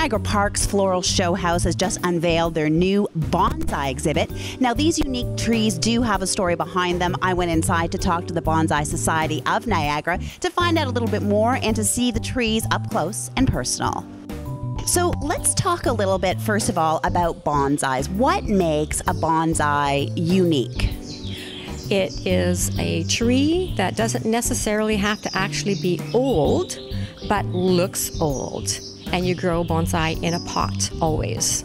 Niagara Park's Floral Show House has just unveiled their new Bonsai Exhibit. Now, these unique trees do have a story behind them. I went inside to talk to the Bonsai Society of Niagara to find out a little bit more and to see the trees up close and personal. So let's talk a little bit, first of all, about bonsais. What makes a bonsai unique? It is a tree that doesn't necessarily have to actually be old, but looks old. And you grow bonsai in a pot always.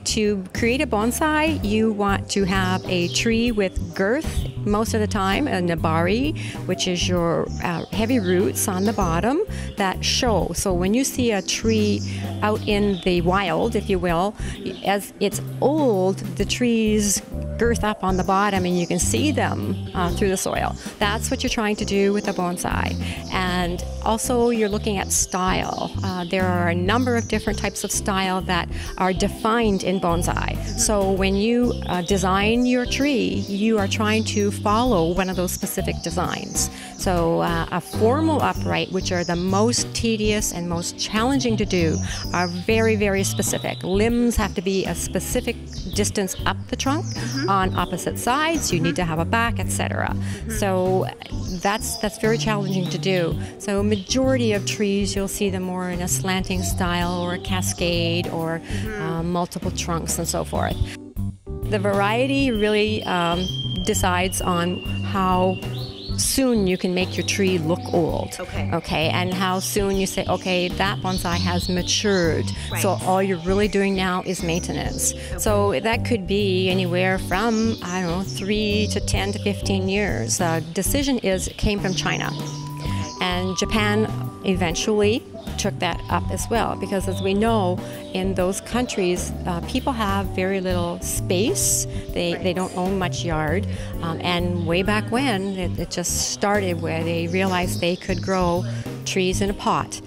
To create a bonsai, you want to have a tree with girth most of the time, a nabari, which is your heavy roots on the bottom that show. So when you see a tree out in the wild, if you will, as it's old, the trees girth up on the bottom and you can see them through the soil. That's what you're trying to do with a bonsai. And also you're looking at style. There are a number of different types of style that are defined in bonsai. So when you design your tree, you are trying to follow one of those specific designs. So a formal upright, which are the most tedious and most challenging to do, are very, very specific. Limbs have to be a specific distance up the trunk on opposite sides. You need to have a back, etc. So that's very challenging to do. So majority of trees, you'll see them more in a slanting style or a cascade or multiple trunks and so forth. The variety really decides on how soon you can make your tree look old. Okay, and how soon you say, okay, that bonsai has matured. Right. So all you're really doing now is maintenance. Okay. So that could be anywhere from, I don't know, 3 to 10 to 15 years. Decision came from China. And Japan eventually took that up as well, because as we know, in those countries, people have very little space. They don't own much yard. And way back when, it just started where they realized they could grow trees in a pot.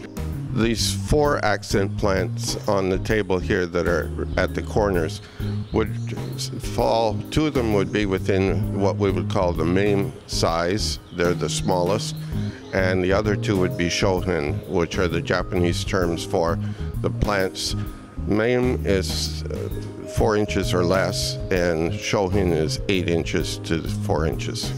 These 4 accent plants on the table here that are at the corners would fall, 2 of them would be within what we would call the MAME size. They're the smallest. And the other 2 would be shohin, which are the Japanese terms for the plants. MAME is 4 inches or less, and shohin is 8 inches to 4 inches.